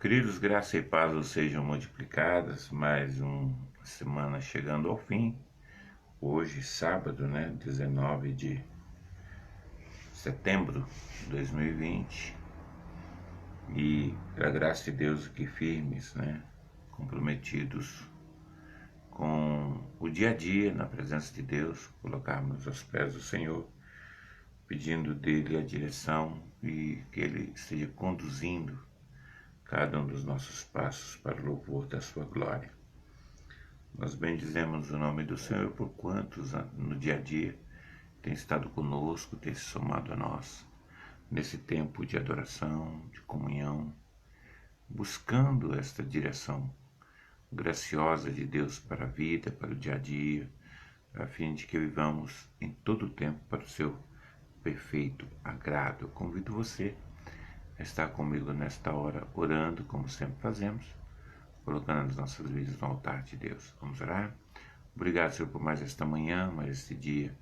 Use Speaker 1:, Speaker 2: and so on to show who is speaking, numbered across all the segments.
Speaker 1: Queridos, graça e paz sejam multiplicadas, mais uma semana chegando ao fim. Hoje, sábado, 19 de setembro de 2020. E pela graça de Deus aqui firmes, comprometidos com o dia a dia na presença de Deus, colocarmos aos pés do Senhor, pedindo dele a direção e que ele esteja conduzindo cada um dos nossos passos para o louvor da sua glória. Nós bendizemos o nome do Senhor por quantos no dia a dia tem estado conosco, tem se somado a nós, nesse tempo de adoração, de comunhão, buscando esta direção graciosa de Deus para a vida, para o dia a dia, a fim de que vivamos em todo o tempo para o seu perfeito agrado. Eu convido você a estar comigo nesta hora, orando, como sempre fazemos, colocando as nossas vidas no altar de Deus. Vamos orar? Obrigado, Senhor, por mais esta manhã, mais este dia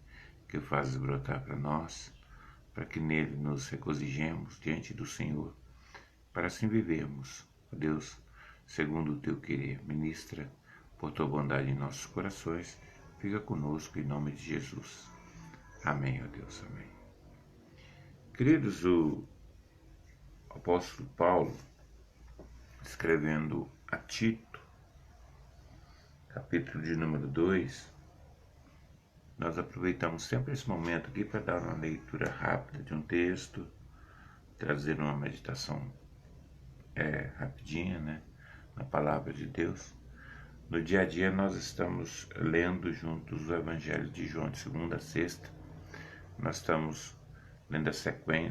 Speaker 1: que fazes brotar para nós, para que nele nos regozijemos diante do Senhor, para assim vivermos, ó Deus, segundo o teu querer. Ministra por tua bondade em nossos corações, fica conosco em nome de Jesus. Amém, ó Deus, amém. Queridos, o apóstolo Paulo, escrevendo a Tito, capítulo de número 2, nós aproveitamos sempre esse momento aqui para dar uma leitura rápida de um texto, trazer uma meditação rapidinha, na palavra de Deus. No dia a dia nós estamos lendo juntos o Evangelho de João, de segunda a sexta. Nós estamos lendo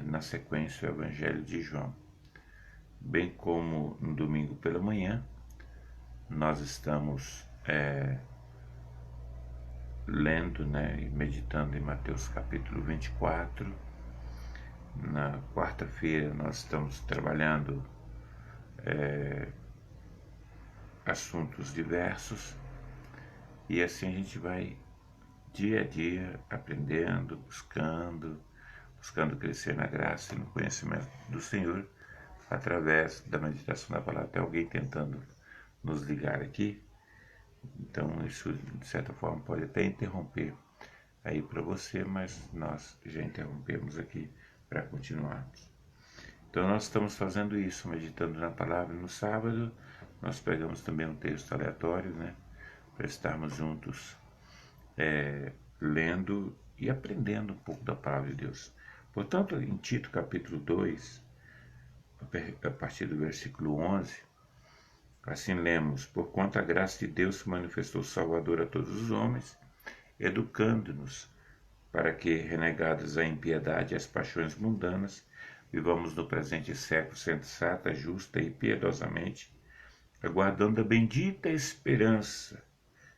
Speaker 1: na sequência o Evangelho de João. Bem como no domingo pela manhã, nós estamos lendo e meditando em Mateus capítulo 24. Na quarta-feira nós estamos trabalhando assuntos diversos, e assim a gente vai dia a dia aprendendo, buscando crescer na graça e no conhecimento do Senhor, através da meditação da palavra. Tem alguém tentando nos ligar aqui, então isso de certa forma pode até interromper aí para você, mas nós já interrompemos aqui para continuarmos. Então nós estamos fazendo isso, meditando na palavra. No sábado nós pegamos também um texto aleatório, para estarmos juntos lendo e aprendendo um pouco da palavra de Deus. Portanto, em Tito capítulo 2, a partir do versículo 11, assim lemos: porquanto a graça de Deus se manifestou salvadora a todos os homens, educando-nos para que, renegados a impiedade e as paixões mundanas, vivamos no presente século sensata, justa e piedosamente, aguardando a bendita esperança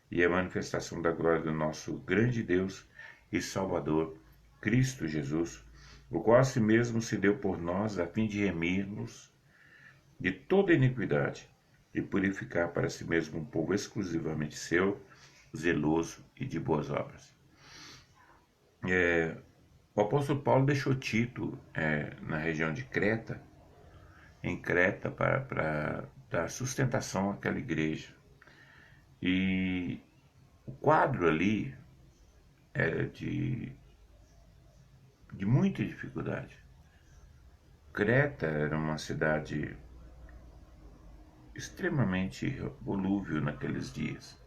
Speaker 1: e a manifestação da glória do nosso grande Deus e Salvador, Cristo Jesus, o qual a si mesmo se deu por nós a fim de remir-nos de toda iniquidade e purificar para si mesmo um povo exclusivamente seu, zeloso e de boas obras. O apóstolo Paulo deixou Tito na região de Creta, em Creta, para dar sustentação àquela igreja. E o quadro ali era de muita dificuldade. Creta era uma cidade extremamente volúvel naqueles dias.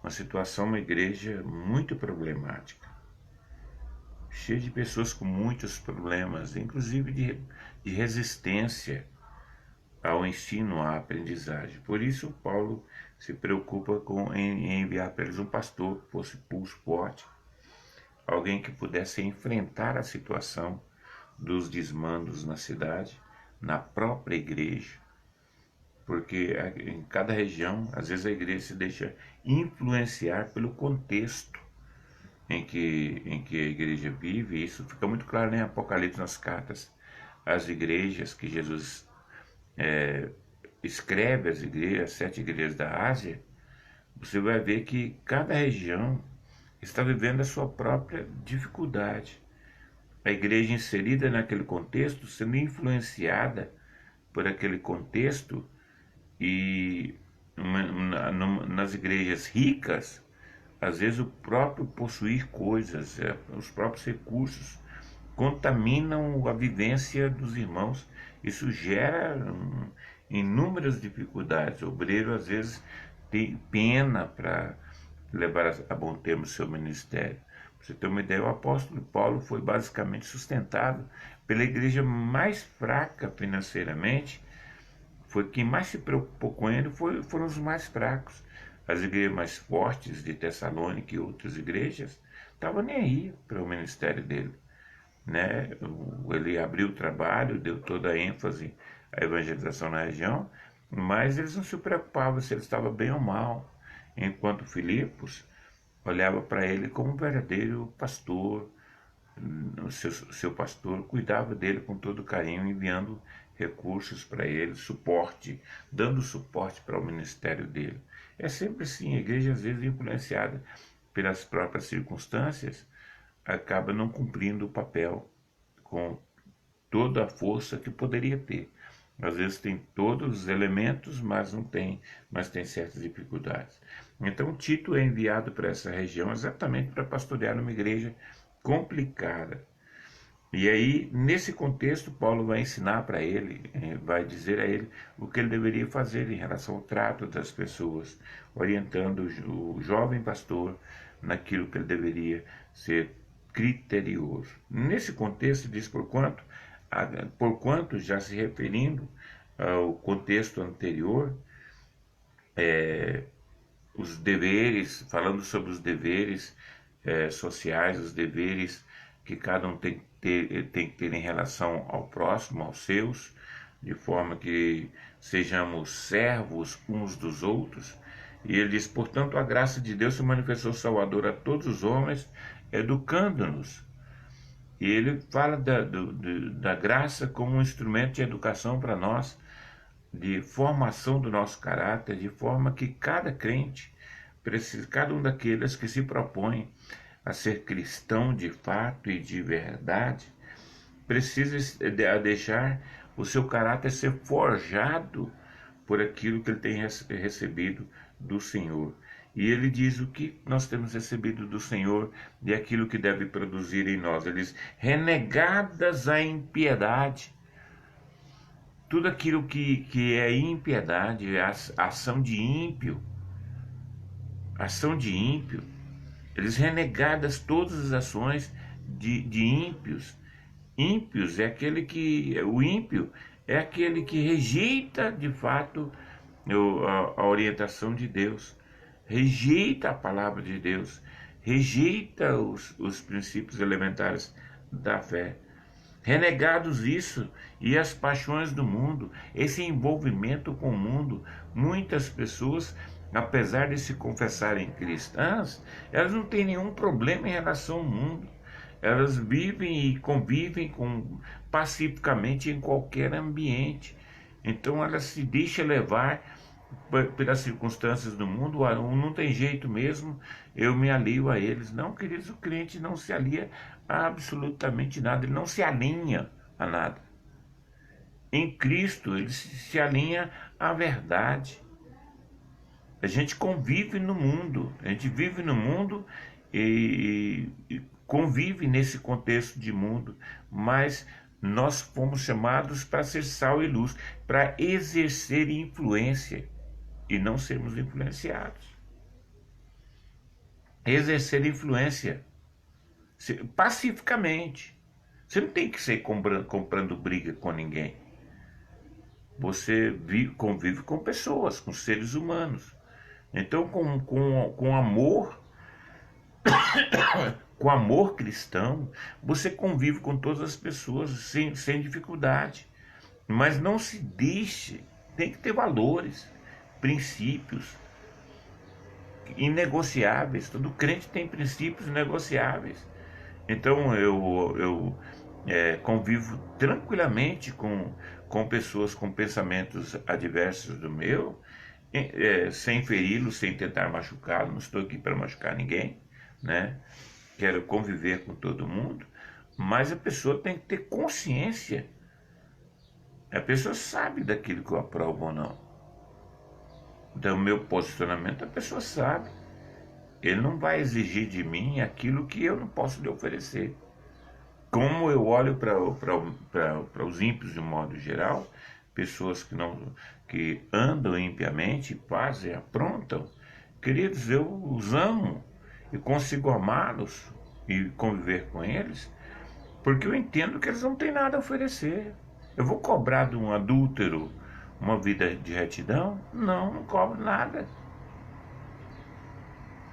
Speaker 1: Uma igreja muito problemática, cheia de pessoas com muitos problemas, inclusive de resistência ao ensino, à aprendizagem. Por isso, Paulo se preocupa em enviar para eles um pastor que fosse pulso forte, alguém que pudesse enfrentar a situação dos desmandos na cidade, na própria igreja, porque em cada região, às vezes a igreja se deixa influenciar pelo contexto em que a igreja vive. E isso fica muito claro em Apocalipse, nas cartas às igrejas que Jesus escreve às igrejas, 7 igrejas da Ásia. Você vai ver que cada região está vivendo a sua própria dificuldade. A igreja inserida naquele contexto, sendo influenciada por aquele contexto, e nas igrejas ricas, às vezes o próprio possuir coisas, os próprios recursos, contaminam a vivência dos irmãos. Isso gera inúmeras dificuldades. O obreiro às vezes tem pena para levar a bom termo o seu ministério. Para você ter uma ideia, o apóstolo Paulo foi basicamente sustentado pela igreja mais fraca financeiramente. Foi quem mais se preocupou com ele, foram os mais fracos. As igrejas mais fortes de Tessalônica e outras igrejas estavam nem aí para o ministério dele, né? Ele abriu o trabalho, deu toda a ênfase à evangelização na região, mas eles não se preocupavam se ele estava bem ou mal, enquanto Filipos olhava para ele como um verdadeiro pastor. O seu pastor cuidava dele com todo carinho, enviando recursos para ele, suporte, dando suporte para o ministério dele. É sempre assim, a igreja às vezes influenciada pelas próprias circunstâncias, acaba não cumprindo o papel com toda a força que poderia ter. Às vezes tem todos os elementos, mas tem certas dificuldades. Então Tito é enviado para essa região exatamente para pastorear uma igreja complicada. E aí, nesse contexto, Paulo vai ensinar para ele, vai dizer a ele o que ele deveria fazer em relação ao trato das pessoas, orientando o jovem pastor naquilo que ele deveria ser criterioso. Nesse contexto, diz porquanto já se referindo ao contexto anterior, os deveres, falando sobre os deveres sociais, os deveres que cada um tem que ter em relação ao próximo, aos seus, de forma que sejamos servos uns dos outros. E ele diz: portanto, a graça de Deus se manifestou salvadora a todos os homens, educando-nos. E ele fala da graça como um instrumento de educação para nós, de formação do nosso caráter, de forma que cada crente, cada um daqueles que se propõe a ser cristão de fato e de verdade, precisa deixar o seu caráter ser forjado por aquilo que ele tem recebido do Senhor. E ele diz o que nós temos recebido do Senhor e aquilo que deve produzir em nós. Ele diz: renegadas a impiedade. Tudo aquilo que é impiedade, é ação de ímpio. Ação de ímpio. Eles renegadas todas as ações de ímpios. Ímpios é aquele que... O ímpio é aquele que rejeita de fato a orientação de Deus, rejeita a palavra de Deus, rejeita os princípios elementares da fé. Renegados isso e as paixões do mundo, esse envolvimento com o mundo, muitas pessoas, apesar de se confessarem cristãs, elas não têm nenhum problema em relação ao mundo. Elas vivem e convivem pacificamente em qualquer ambiente. Então elas se deixam levar pelas circunstâncias do mundo. Não tem jeito mesmo, eu me alio a eles. Não, queridos, o crente não se alia a absolutamente nada, ele não se alinha a nada. Em Cristo ele se alinha à verdade. A gente convive no mundo, a gente vive no mundo e convive nesse contexto de mundo, mas nós fomos chamados para ser sal e luz, para exercer influência e não sermos influenciados. Exercer influência pacificamente. Você não tem que ser comprando briga com ninguém. Você convive com pessoas, com seres humanos. Então, com amor, com amor cristão, você convive com todas as pessoas sem dificuldade. Mas não se deixe, tem que ter valores, princípios inegociáveis. Todo crente tem princípios inegociáveis. Então eu convivo tranquilamente com pessoas com pensamentos adversos do meu, sem feri-los, sem tentar machucá-los. Não estou aqui para machucar ninguém, né? Quero conviver com todo mundo, mas a pessoa tem que ter consciência A pessoa sabe daquilo que eu aprovo ou não. Então, o meu posicionamento, a pessoa sabe. Ele não vai exigir de mim aquilo que eu não posso lhe oferecer. Como eu olho para os ímpios de um modo geral, pessoas que andam impiamente, fazem, aprontam, queridos, eu os amo e consigo amá-los e conviver com eles, porque eu entendo que eles não têm nada a oferecer. Eu vou cobrar de um adúltero uma vida de retidão? Não, não cobro nada.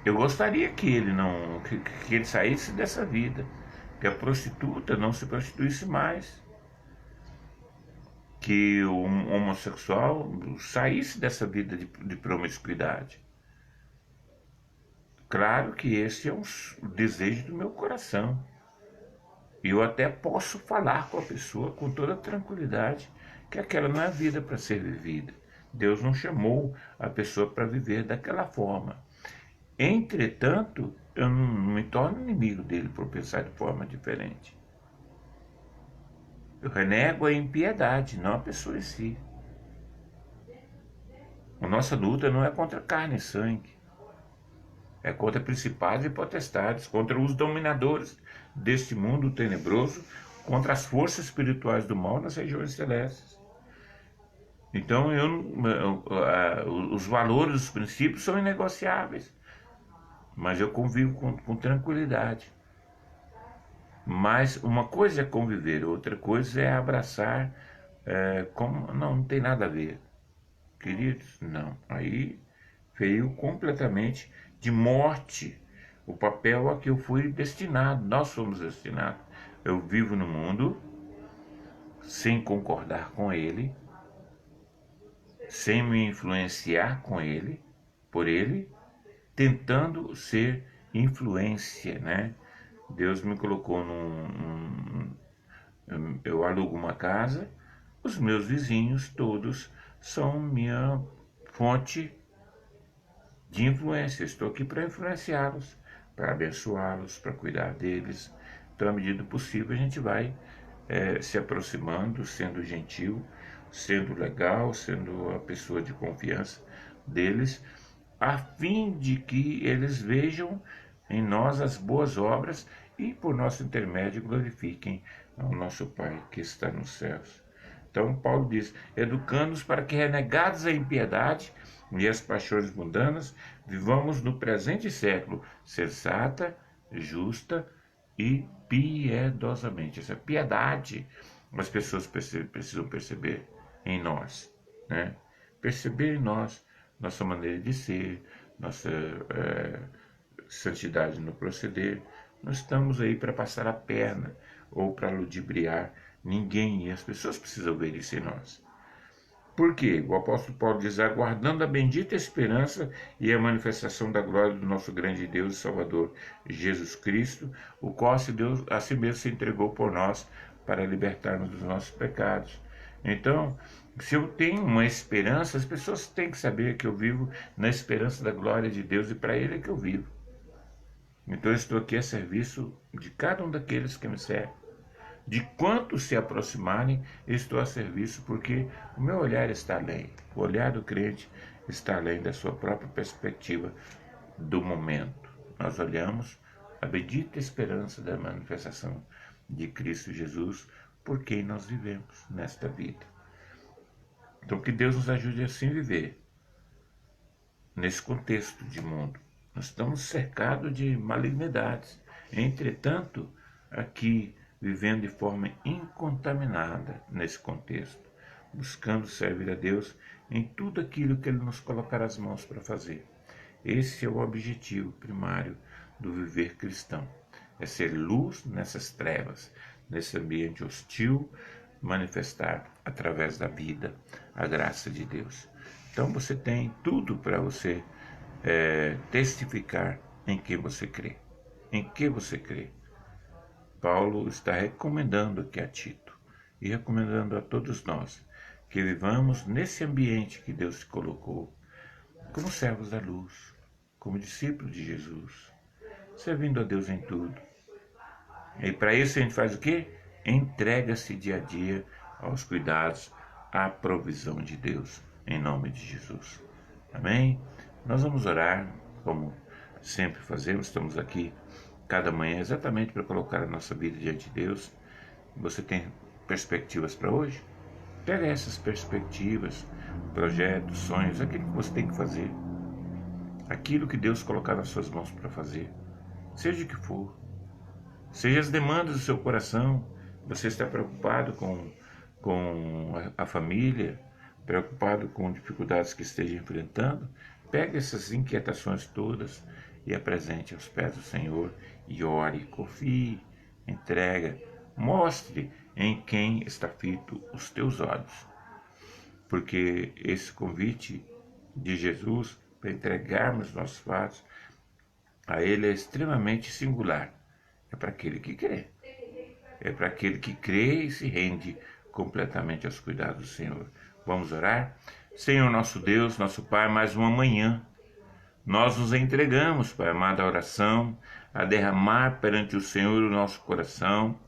Speaker 1: Eu gostaria que que ele saísse dessa vida, que a prostituta não se prostituísse mais, que o homossexual saísse dessa vida de promiscuidade. Claro que esse é um desejo do meu coração. E eu até posso falar com a pessoa com toda tranquilidade que aquela não é a vida para ser vivida. Deus não chamou a pessoa para viver daquela forma. Entretanto, eu não me torno inimigo dele por pensar de forma diferente. Eu renego a impiedade, não a pessoa em si. A nossa luta não é contra carne e sangue. É contra principados e potestades, contra os dominadores deste mundo tenebroso, contra as forças espirituais do mal nas regiões celestes. Então, os valores, os princípios são inegociáveis, mas eu convivo com tranquilidade. Mas uma coisa é conviver, outra coisa é abraçar, não tem nada a ver. Queridos, não. Aí veio completamente de morte o papel a que eu fui destinado, nós somos destinados. Eu vivo no mundo sem concordar com ele, sem me influenciar com ele, por ele, tentando ser influência, né? Deus me colocou eu alugo uma casa, os meus vizinhos todos são minha fonte de influência. Estou aqui para influenciá-los, para abençoá-los, para cuidar deles. Então, à medida do possível, a gente vai se aproximando, sendo gentil, sendo legal, sendo a pessoa de confiança deles, a fim de que eles vejam em nós as boas obras e, por nosso intermédio, glorifiquem ao nosso Pai que está nos céus. Então, Paulo diz: educando-nos para que, renegados a impiedade e as paixões mundanas, vivamos no presente século sensata, justa e piedosamente. Essa piedade as pessoas precisam perceber em nós, né? Perceber em nós nossa maneira de ser, nossa santidade no proceder. Nós estamos aí para passar a perna ou para ludibriar ninguém, e as pessoas precisam ver isso em nós. Por quê? O apóstolo Paulo diz: aguardando a bendita esperança e a manifestação da glória do nosso grande Deus e Salvador Jesus Cristo, o qual a si mesmo se entregou por nós para libertar-nos dos nossos pecados. Então, se eu tenho uma esperança, as pessoas têm que saber que eu vivo na esperança da glória de Deus, e para Ele é que eu vivo. Então eu estou aqui a serviço de cada um daqueles que me servem. De quantos se aproximarem, eu estou a serviço, porque o meu olhar está além. O olhar do crente está além da sua própria perspectiva do momento. Nós olhamos a bendita esperança da manifestação de Cristo Jesus, por quem nós vivemos nesta vida. Então, que Deus nos ajude a assim viver, nesse contexto de mundo. Nós estamos cercados de malignidades. Entretanto, aqui, vivendo de forma incontaminada nesse contexto, buscando servir a Deus em tudo aquilo que Ele nos colocar as mãos para fazer. Esse é o objetivo primário do viver cristão. É ser luz nessas trevas, nesse ambiente hostil, manifestar através da vida a graça de Deus. Então você tem tudo para você testificar em que você crê. Em que você crê. Paulo está recomendando aqui a Tito e recomendando a todos nós que vivamos nesse ambiente que Deus colocou, como servos da luz, como discípulos de Jesus, servindo a Deus em tudo. E para isso a gente faz o quê? Entrega-se dia a dia aos cuidados, a provisão de Deus, em nome de Jesus. Amém? Nós vamos orar, como sempre fazemos, estamos aqui cada manhã exatamente para colocar a nossa vida diante de Deus. Você tem perspectivas para hoje? Pega essas perspectivas, projetos, sonhos, aquilo que você tem que fazer, aquilo que Deus colocar nas suas mãos para fazer, seja o que for, seja as demandas do seu coração. Você está preocupado com a família, preocupado com dificuldades que esteja enfrentando? Pegue essas inquietações todas e apresente aos pés do Senhor e ore, confie, entrega, mostre em quem está fito os teus olhos. Porque esse convite de Jesus para entregarmos nossos fatos a Ele é extremamente singular. É para aquele que crê. É para aquele que crê e se rende completamente aos cuidados do Senhor. Vamos orar? Senhor nosso Deus, nosso Pai, mais uma manhã nós nos entregamos, Pai amado, à oração, a derramar perante o Senhor o nosso coração,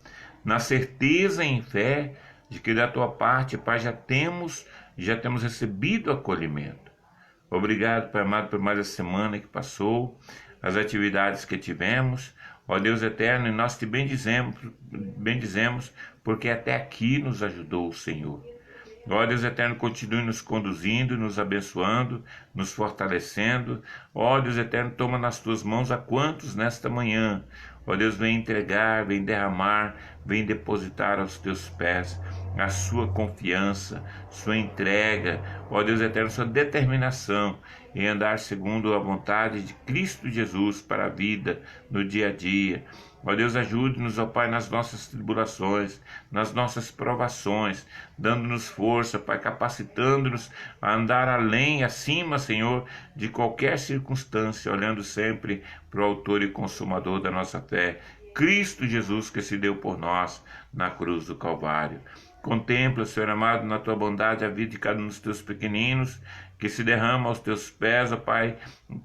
Speaker 1: na certeza e em fé de que da Tua parte, Pai, já temos recebido acolhimento. Obrigado, Pai amado, por mais a semana que passou, as atividades que tivemos. Ó Deus eterno, e nós te bendizemos, porque até aqui nos ajudou o Senhor. Ó Deus eterno, continue nos conduzindo, nos abençoando, nos fortalecendo. Ó Deus eterno, toma nas tuas mãos a quantos nesta manhã, ó Deus, vem entregar, vem derramar, vem depositar aos teus pés a sua confiança, sua entrega, ó Deus eterno, sua determinação em andar segundo a vontade de Cristo Jesus para a vida no dia a dia. Ó Deus, ajude-nos, ó Pai, nas nossas tribulações, nas nossas provações, dando-nos força, Pai, capacitando-nos a andar além, acima, Senhor, de qualquer circunstância, olhando sempre para o autor e consumador da nossa fé, Cristo Jesus, que se deu por nós na cruz do Calvário. Contempla, Senhor amado, na tua bondade a vida de cada um dos teus pequeninos, que se derrama aos teus pés, ó Pai,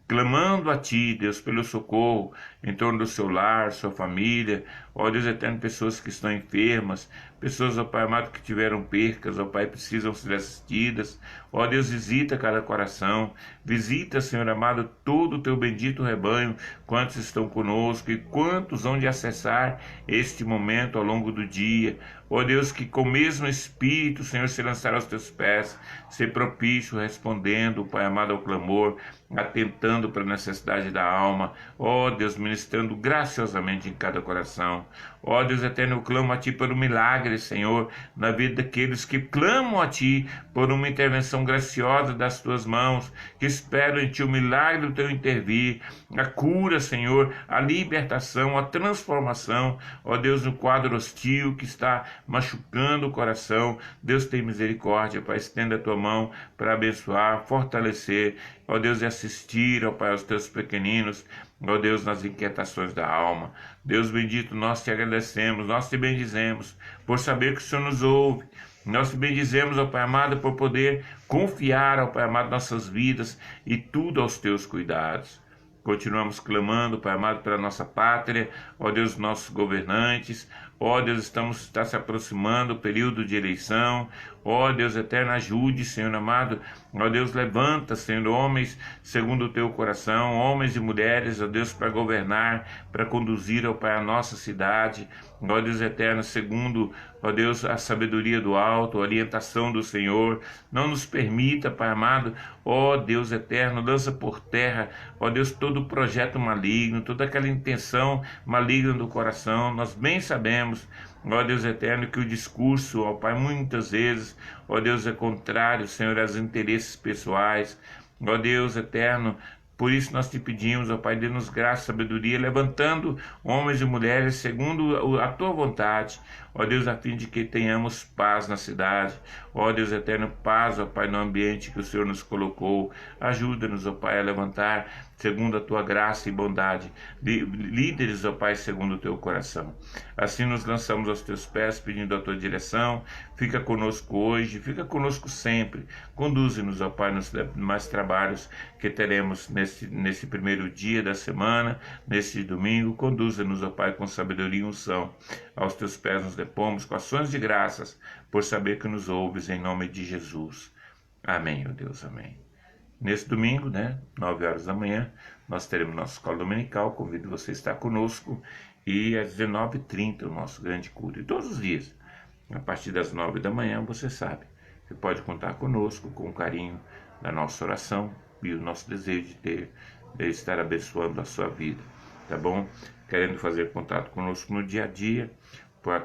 Speaker 1: clamando a Ti, Deus, pelo socorro em torno do seu lar, sua família, ó Deus eterno, pessoas que estão enfermas, pessoas, ó Pai amado, que tiveram percas, ó Pai, precisam ser assistidas. Ó Deus, visita cada coração, visita, Senhor amado, todo o Teu bendito rebanho, quantos estão conosco e quantos hão de acessar este momento ao longo do dia. Ó Deus, que com o mesmo Espírito, Senhor, se lançar aos Teus pés, ser propício, respondendo, Pai amado, ao clamor, atentando para a necessidade da alma. Ó Deus, ministrando graciosamente em cada coração. Ó Deus eterno, eu clamo a Ti por um milagre, Senhor, na vida daqueles que clamam a Ti por uma intervenção graciosa das Tuas mãos, que esperam em Ti o milagre do Teu intervir, a cura, Senhor, a libertação, a transformação, ó Deus, no quadro hostil que está machucando o coração. Deus, tem misericórdia, Pai, estenda a Tua mão para abençoar, fortalecer, ó Deus, e assistir, ó Pai, aos Teus pequeninos, ó Deus, nas inquietações da alma. Deus bendito, nós Te agradecemos, nós Te bendizemos, por saber que o Senhor nos ouve. Nós Te bendizemos, ó Pai amado, por poder confiar, ó Pai amado, nossas vidas e tudo aos Teus cuidados. Continuamos clamando, Pai amado, pela nossa pátria, ó Deus, nossos governantes. Ó Deus, está se aproximando o período de eleição. Ó Deus eterno, ajude, Senhor amado. Ó Deus, levanta, Senhor, homens segundo o Teu coração, homens e mulheres, ó Deus, para governar, para conduzir, ó Pai, a nossa cidade. Ó Deus eterno, segundo, ó Deus, a sabedoria do alto, a orientação do Senhor. Não nos permita, Pai amado, ó Deus eterno, lança por terra, ó Deus, todo projeto maligno, toda aquela intenção maligna do coração. Nós bem sabemos, ó Deus eterno, que o discurso, ó Pai, muitas vezes, ó Deus, é contrário, Senhor, aos interesses pessoais. Ó Deus eterno, por isso nós Te pedimos, ó Pai, dê-nos graça e sabedoria, levantando homens e mulheres segundo a Tua vontade, ó Deus, a fim de que tenhamos paz na cidade. Ó Deus eterno, paz, ó Pai, no ambiente que o Senhor nos colocou. Ajuda-nos, ó Pai, a levantar, segundo a Tua graça e bondade, líderes, ó Pai, segundo o Teu coração. Assim nos lançamos aos Teus pés, pedindo a Tua direção. Fica conosco hoje, fica conosco sempre. Conduze-nos, ó Pai, nos demais trabalhos que teremos nesse primeiro dia da semana, nesse domingo. Conduza-nos, ó Pai, com sabedoria e unção. Aos Teus pés nos repomos com ações de graças por saber que nos ouves, em nome de Jesus. Amém, ó Deus, amém. Nesse domingo, 9 horas da manhã, nós teremos nossa escola dominical. Convido você a estar conosco. E às 19h30, o nosso grande culto. E todos os dias, a partir das 9 da manhã, você sabe, você pode contar conosco com o carinho da nossa oração e o nosso desejo de estar abençoando a sua vida, tá bom? Querendo fazer contato conosco no dia a dia, por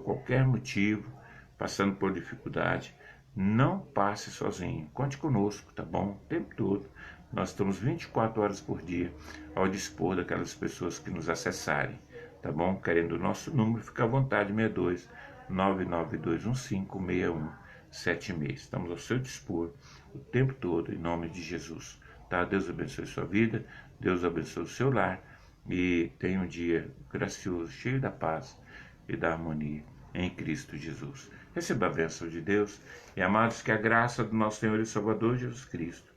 Speaker 1: qualquer motivo, passando por dificuldade, não passe sozinho, conte conosco, tá bom? O tempo todo, nós estamos 24 horas por dia ao dispor daquelas pessoas que nos acessarem, tá bom? Querendo o nosso número, fica à vontade, 62 992156176. Estamos ao seu dispor o tempo todo, em nome de Jesus, tá? Deus abençoe sua vida, Deus abençoe o seu lar e tenha um dia gracioso, cheio da paz e da harmonia em Cristo Jesus. Receba a bênção de Deus e, amados, que a graça do nosso Senhor e Salvador Jesus Cristo,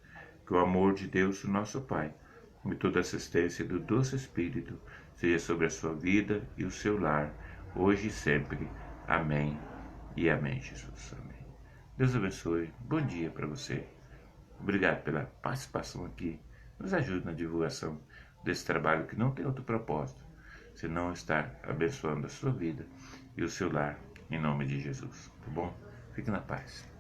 Speaker 1: que o amor de Deus, o nosso Pai, e toda a assistência do doce Espírito seja sobre a sua vida e o seu lar, hoje e sempre. Amém e amém, Jesus. Amém. Deus abençoe. Bom dia para você. Obrigado pela participação aqui. Nos ajude na divulgação desse trabalho que não tem outro propósito senão estar abençoando a sua vida e o seu lar, em nome de Jesus. Tá bom? Fique na paz.